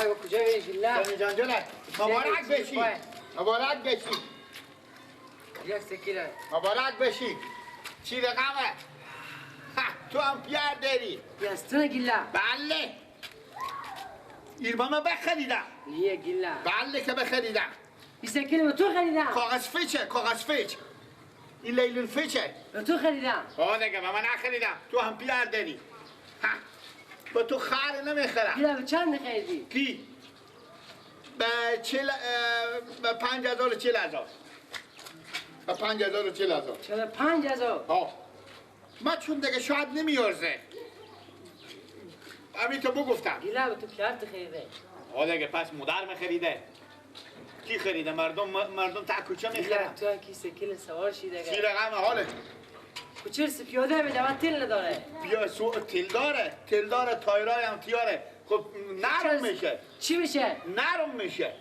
گیلک با کجا میری گیلک؟ سمی جان جانه مبارک بشی مبارک بشی یک سکیره مبارک بشی چی رقمه؟ تو هم پیار داری پیاستونه گیلک؟ بله ایربامه بخریدم نیه گیلک بله که بخریدم این سکیره به تو خریدم کاغذ فیچه کاغذ فیچ این لیل الفیچه به تو خریدم دیگه من نخریدم تو هم پیار داری با تو خار نمیخرم گیلک به چند خریدی؟ کی؟ به 5,000 و 40,000 به 5,000 و 40,000 چرا 5,000 من چون دیگه شاید نمیارزه همین تو بگفتم گیلک به تو پیارت خریده دیگه پس مادر میخریده کی خریده مردم تا کجا میخرن گیلک تو کی سکیل سوار شی دیگه چی رقم حاله کچر سپیاده میده و تل نداره بیا تل داره تایرای هم تیاره خب نرم میشه چی میشه؟ نرم میشه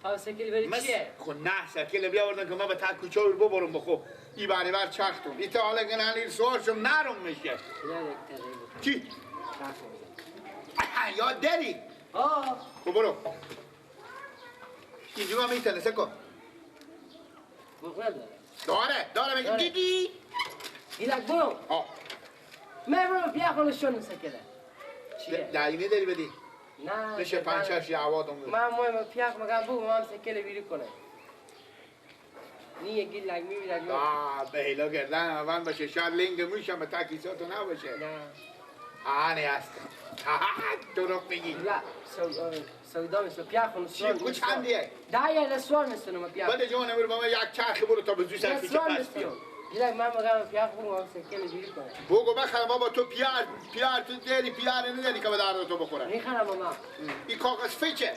پاو سکیل بری چیه؟ خب نه سکیل بیاوردن که من به تا کوچه رو ببرم بخو ای باری بر چختم ای تا حالا گنالی سوار شم نرم میشه گیلک یک تغییر چی؟ یاد داری؟ خب برو اینجا هم میتونه سکو داره میگه دیدی؟ گیلک برو من برو بیا خونشون سکیله چیه؟ دعینه داری بدی؟ نه بشه پنچش یا عوادم من مهم پیاک مگم بگو من سکیل بیری کنه نیه گیلک میبیرد به هیلا گردن اول باشه شاید لنگ میشم به تاکیساتو نباشه نه نه هست دروغ میگی لا سودا مثل پیاخون سوال چی؟ کچ چندیه؟ دایه لسوال مثل ما پیاخ بده جوان امیر با من یک چرخ برو تا به زوی سرفی چه لسوال پس مثل بیام گیلک من مگم پیاخ بگو من سکیل بیری کنه بگو بخرم بابا تو پیار تو داری پیار نداری که به درد تو بخوره میخرم ماما این کاغذ فیچه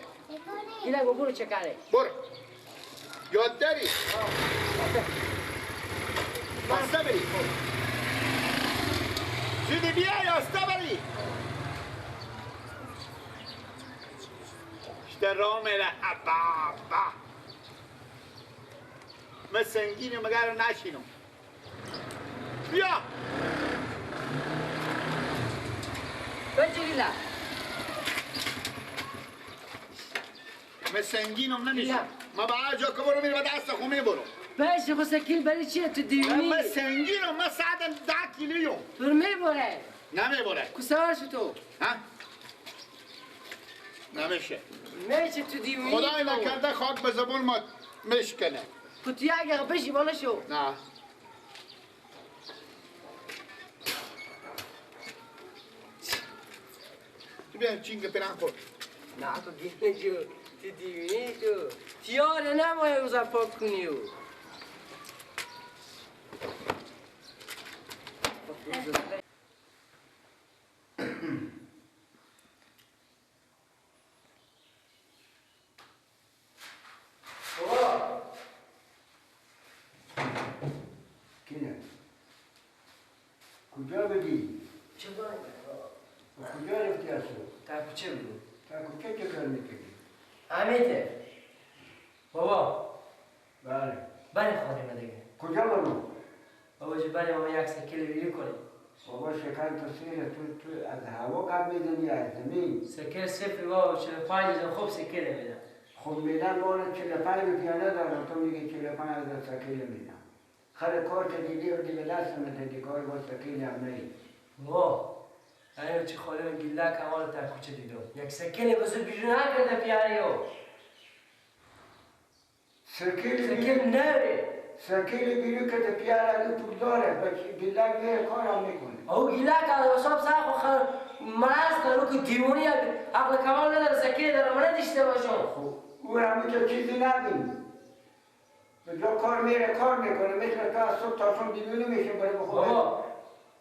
گیلک برو چه کاره برو یاد داری بسته بری زودی بیا یاسته بری اشته راه میره با من سنگینم مگر رو نشینم بیا بچه گیلک من سنگینم نمیشم من به هر جا که برو میره به دست خونه برو بشه خو سکیل بری چیه تو دیونی من سنگینم من 110 کیلویم برو میبره نمیبره کسوار شو تو ها نمیشه میشه تو دیونی خدای نکرده خاک به زبون ما مشکنه کتی اگه بشی بالا شو نه بیا چینگ پیران خود نه تو گیره جو تو دیونی تو تیاره نمایه روزا پاک کنی او کجا بدی؟ چه باید؟ کجا رفتی اصلا؟ تا کچه بگو تا کجا چه کار میکنی؟ امیته بابا بله بله خواهیم دیگه کجا برو؟ بابا جی بله ما یک سکیل بیری کنیم بابا شکر تو سیره تو از هوا کم میدنی از زمین سکیل صفری بابا 45 خوب سکیل میدم خب میدن بالا 45 پیاده دارم تو میگی 45 از سکیل میدم خر کار که دیدی و دیگه دست میدهی کار با سکیل هم نهی بابا این چی خاله و گیلک همال تا کوچه دیدم یک سکیل بزرگ بیرون نکرده پیاریو سکیل نره سکیل بیرو که پیار اگه پول داره بچه گیلک میره کار هم میکنه او گیلک از حساب سخت و مرز کنه که دیوانی عقل کمال نداره سکیل داره من ندیشته باشم خب او همه تو چیزی نبین به جا کار میره کار میکنه مثل تو از صبح تا شام دیوونه میشه برای بخواه بابا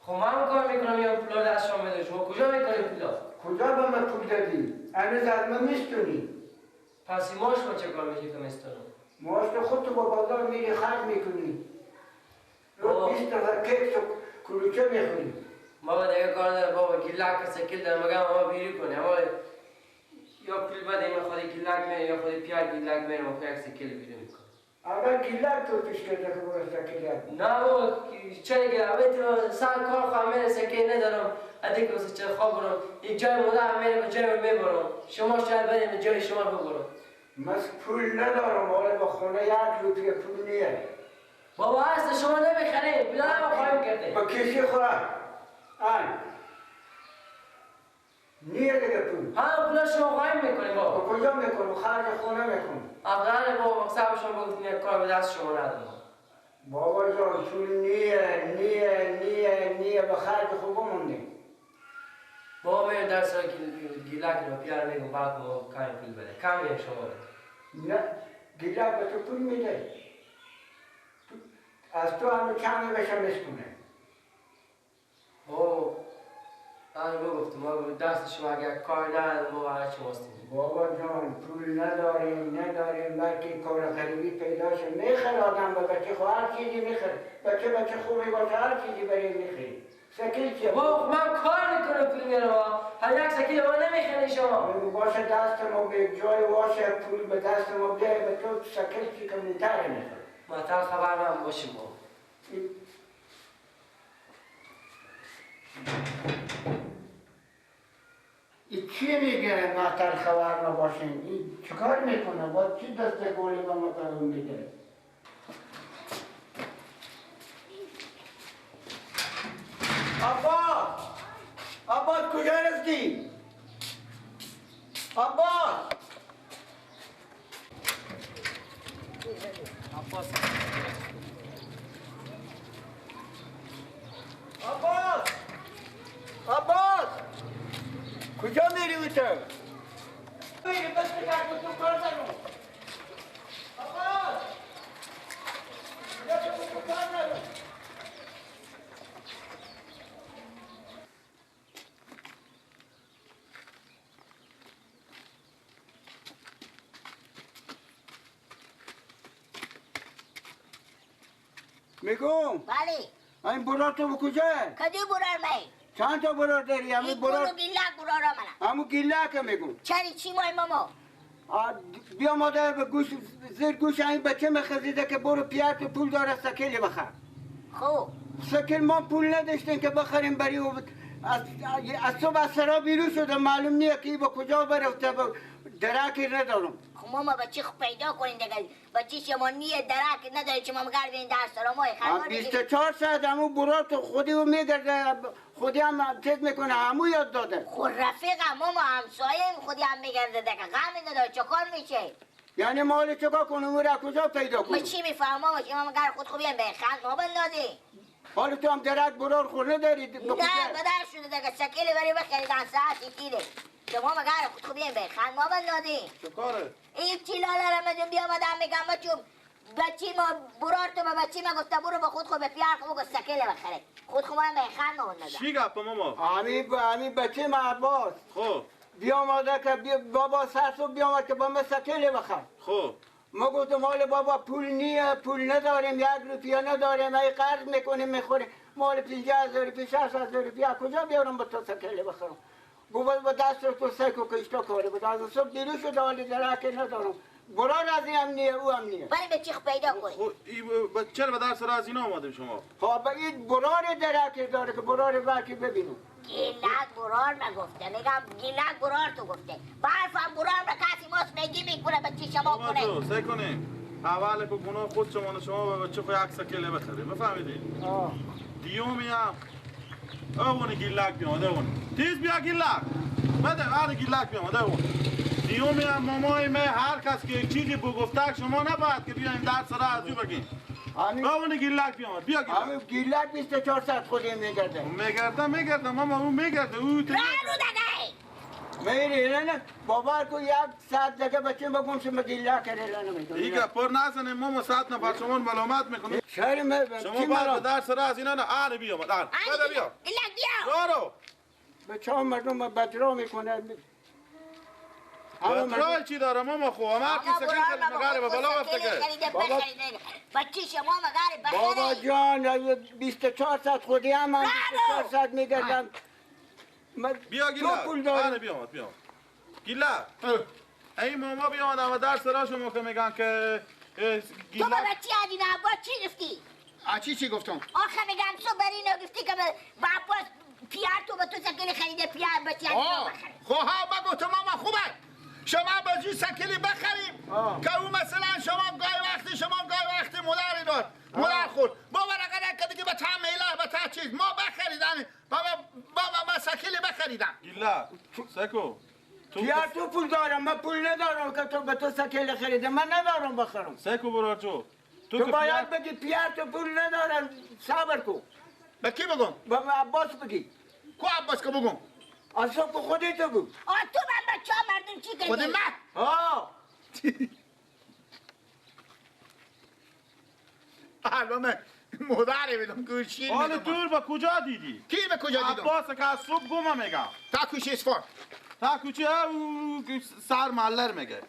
خب من کار میکنم یا پولا دست شما بده شما کجا میکنی پولا؟ کجا به من پول دادی؟ هنوز از من میستونی پس این ماش با چه کار میشی که میستونم؟ ماست خودتو با بازار میری خرج میکنی رو 20 نفر کیک و کلوچه میخوری بابا دیگه کار داره بابا گیلک سکیل داره مگه ما بیری کنی اما یا پول بده من خودی گیلک میره یا خودی پیار گیلک میره ما یک سکیل بیری میکنم اول گیلک تو پیش کرده که برو سکیله. نه بابا چرا که اوه سر کار خواهم میره سکه ندارم ادیک واسه چه خواب برم یک جای مدام میره به جای میبرم شما شاید بریم به جای شما ببرم من پول ندارم ولی با خونه 1 روپیه پول نیه. بابا هست شما نمیخریم بیدار ما خواهیم کرده با کسی خورد نیه دیگه پول. ها پولا شما خواهیم میکنیم با بابا کجا میکنم؟ خرج خونه میکنم. افغانه بابا مقصد شما بگفتیم یک کار به دست شما ندارم بابا جان پول نیه به خرج خوب بمونیم. بابا میرم در سر گیلک رو پیار میگم باید ما کمی پول بده کم میرم شما بده نه گیلک به تو پول میده. از تو همه کمی بشه میسکنه. بابا آن بگفتم ما دست شما اگر کار ندارم بابا هر چی ماستیم بابا جان پول نداریم بلکه کار غریبی پیدا شه میخره آدم به بچه خود هر چیزی میخره بچه خوبی باشه هر چیزی برای میخری سکیل چیه؟ بابا من کار میکنم پول میارم هر یک سکیل ما نمیخری شما باشه دست ما به جای باشه پول به دست ما بیای به تو سکیل چی که میتره میخره ما تا خبر من باشیم بابا این چی میگه معطل خبر ما باشیم؟ این چکار میکنه؟ با چی دست گولی با ما قرار میگه؟ عباس کجا رفتی؟ عباس کجا میری تو؟ میری بس بگرد تو کار نرو عباس یا تو کار نرو میگم بله این برار تو به کجا؟ کدی برار می چند تا برار داری؟ همین این برار برو گیلک برارا منم همون گیلک میگم چری چی مای ماما بیا مادر به گوش زیر گوش این بچه مخزیده که برو پیات پول داره سکیلی بخر خوب سکیل ما پول نداشتیم که بخریم بری و از صبح از سرا بیرون شده معلوم نیه که با کجا برفته درکی ندارم خب ماما بچه خود پیدا کنین دیگه بچه شما نیه درک نداره که ماما گر بین در سرا مای خرمار 24 ساعت همون برا تو خودی و میگرده خودی هم چیز میکنه همون یاد داده خود رفیقم ماما همسایه خودی هم میگرده دیگه غم نداره چه کار میشه یعنی مال چکا کنم او را کجا پیدا ما کنم چی میفهم ماما که ماما گر خود خوبیم به خند ما بندازی حالا تو هم درک برار خور نداری نه بدر شده دیگه سکیلی بری بخری دن ساعتی کیله که ماما گر خود خوبیم به خند ما بندازی چه کاره؟ این چی لاله رمزون بیامدم میگم بچم بچی ما برار تو به بچی ما گفته برو به خود خود به پیار خود سکیله بخره خود خود من به خند ما بندازم چی گپ ماما؟ همین بچه ما عباس خب بیامده که بابا سرسو بیامد که با من سکیلی بخر خب ما گفتم حال بابا پول نیه پول نداریم 1 روپیه نداریم ای قرض میکنیم میخوریم مال 50,000 روپیه 60,000 روپیه کجا بیارم با تو سکیلی بخرم گفت با دست تو سکو که اشتا کاره بود از صبح دیرو شد حالی درک ندارم برار از این هم نیه او هم نیه ولی به چی پیدا کنی چرا به درس از اینا آمدیم شما؟ خب این برار درک داره که برار برکی ببینم گیلک برار نگفته میگم گیلک برار تو گفته برفم برار به کسی ماست میگی میکنه به چی شما ماما کنه جو سعی کنیم اول به گناه خود شما شما به بچه خود یک سکیله بخریم بفهمیدین؟ دیومی هم اون گیلک بیامده اون تیز بیا گیلک بده آره گیلک بیامده اون دیومی هم مامای من هر کس که یک چیزی بگفته شما نباید که بیایم در سره از او بگیم اون گیلک بیامد بیا گیلک همین گیلک 24 ساعت خودی میگرده میگرده ماما اون میگرده او رانو دگه میری نه باور کو 1 ساعت دیگه بچه بگم شما گیلک کرده نمیدونم دیگه پر نزنه ماما 100 نفر شما ملامت میکنه شما باید به در سره از اینا نه آره بیامد آره بده بیا گیلک بیا برو به چه مردم بدرا میکنه بدرای چی داره ماما خوب هر کی سکن خیلی مگاره به بالا وقت که بچه شما مگاره بابا بخیره جان 24 ساعت خودی هم 24 ساعت میگردم بیا گیلا آره بیامد گیلا این ماما بیامد اما در سرا شما که میگن که تو به گیلاک بچی عدین عباس چی گفتی؟ چی گفتم؟ آخه میگم تو بر اینو گفتی که با عباس پیار تو به تو سکلی خریده پیار بچی عدین آه بخره. خب ها بگو تو ماما خوبه شما بچی سکلی بخریم که او مثلا شما گاهی وقتی مولاری داد مولار خورد بابا رقدر که دیگه به تا میله به تا چیز ما بخریدن بابا ما سکلی بخریدم گیلاک سکو پیار تو پول دارم من پول ندارم که تو به تو سکل خریده من ندارم بخرم سکو برارجو تو باید بگی پیار تو پول ندارم صبر کو به کی بگم؟ با عباس بگی کو عباس که بگم؟ از تو خودی تو بگو آه تو من بچه ها مردم چی کردی؟ خود من آه البته مداره بدم گوشی حال دور با کجا دیدی؟ کی به کجا دیدم؟ عباس که از صبح گمه میگم تا کوشی اسفار تا کوچه او سر محلر میگه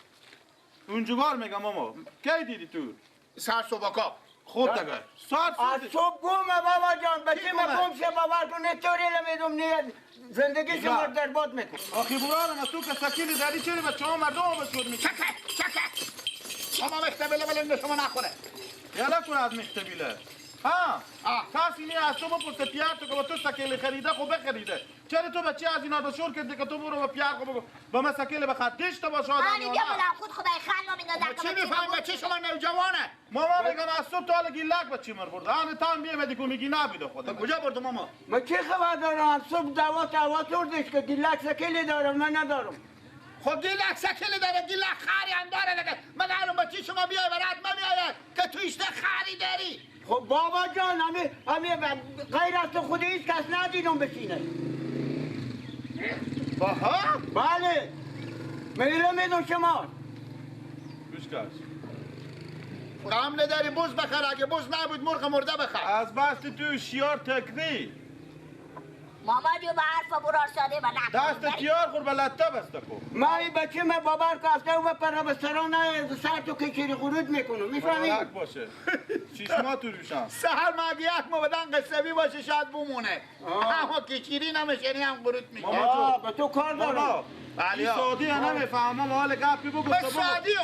اونجوگار میگم ماما کی دیدی تو؟ سر صبحکا خود دگه ساعت از صبح گومه بابا جان بچه من گمه؟ گم شه باور کن نتوری نمیدم نیه زندگی شما در باد میکن آخی برارم از تو که سکیلی داری چرا بچه ها مردم بشود میکنی؟ چکه شما مختبله بلنده شما نخوره یالا کنه از مختبیله ها کسی نی از تو بپرسه پیار تو که با تو سکیلی خریده خب بخریده چرا تو بچه از اینا دشور کردی که تو برو با پیار خب بگو با من سکیلی بخر گشت باشه آدم آنی یا بیا نه بودم خود خدای خان ما میدادم چی میفهم بچه شما نوجوانه ماما میگم از صبح تا حالا گیلاک بچه مر برده آن تام بیه که میگی نبیده خودم کجا برد ماما؟ من چه خبر دارم صبح دعوا توردش که دیلک سکلی دارم من ندارم خب گیلک سکلی داره گیلک خاری هم داره دیگه من الان بچه شما بیای برات من میآید که تو ایشته خاری داری خب بابا جان همه غیر از تو خودی هیچ کس ندیدم بشینه باها؟ بله میره میدون شما گوش کرد غم نداری بوز بخر اگه بوز نبود مرغ مرده بخر از بست تو شیار تکنی ماما جو به حرف برار ساده و نکنم دست کیار خور بلده بسته کو من این بچه من بابر کافته و پر به سرانه سر تو کچری خروج میکنم میفهمی؟ مبارک باشه چشما تو روشن سهر مگیت ما بدن قصبی باشه شاید بمونه اما کچیری نمیشنی هم قروت میگه آه به تو کار بابا دارم این سعودی ها نمیفهمم حال گپی بگو به سادیو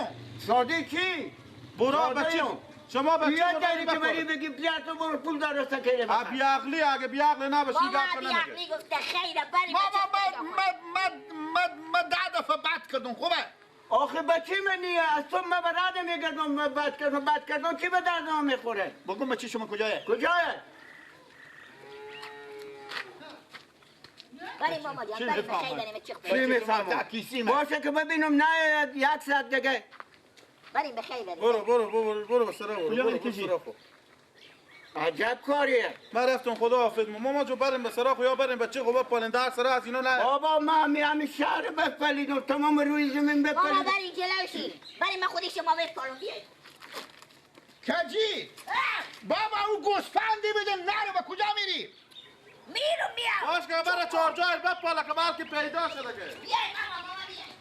ساده کی؟ برا بچه ساده‌ام. شما بچه بیاد برو داری که بری بخور بگی پیار تو برو پول داره سکره بخر بیعقلی اگه بیعقلی نباشی ماما گپ بی نمیگه عقلی گفته خیره بری بابا من 10 دفعه بد کردم خوبه آخه بچه منی از تو من براد میگردم من بد کردم کی به دردم میخوره؟ بگم بچه شما کجایه؟ کجایه؟ بری ماما جان بری بخیر داریم چیخ چی بریم میفهمم؟ کیسی من باشه که ببینم نه یک ساعت دیگه بریم بخیر بریم برو به سرا کجا بری برو کشی؟ عجب کاریه من رفتم خدا حافظ ماما جو بریم به سراخ یا بریم بچه خوبه پالندر سرا از اینا نه بابا من همین شهر بپلیدم تمام روی زمین ماما بپلیدم بری جلوشی بری من خودی شما بپالم بیاید کجی بابا او گوسفندی بده نرو به کجا میری؟ میرم میام باش که برای چهار جای بپاله که بلکه پیدا شده که بیای ماما بیای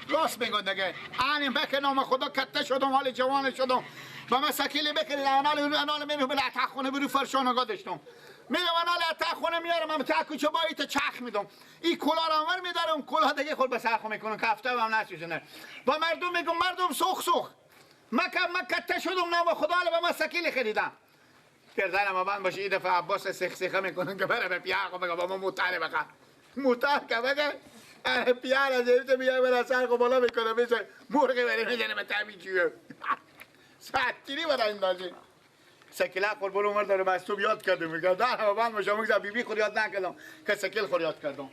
راست میگن دیگه آنیم بکنم خدا کته شدم حال جوان شدم و من سکیلی بکنید انال میرم به لطه خونه برو فرشانگاه داشتم میرم انال لطه خونه میارم هم تا کوچه با ایت چخ میدم این کلا رو انور میدارم کلا دیگه خود به سرخو میکنم کفته هم نشوشنه با مردم میگم مردم سوخ من کته شدم نام خدا به من سکیلی خریدم کردن ما بند باشه این دفعه عباس سخسخه میکنن که بره به پیاق بگه با ما موتره بخر موتر که بگه پیار از ایوته بیای برای سر کو بالا میکنه میشه مرغی بره میزنه به تمی چیه ساعتیری برای این داشته سکیله قربون عمر داره من صبح یاد کردم میگه در همه بند باشه میگه بی بی خود یاد نکردم که سکیل خود یاد کردم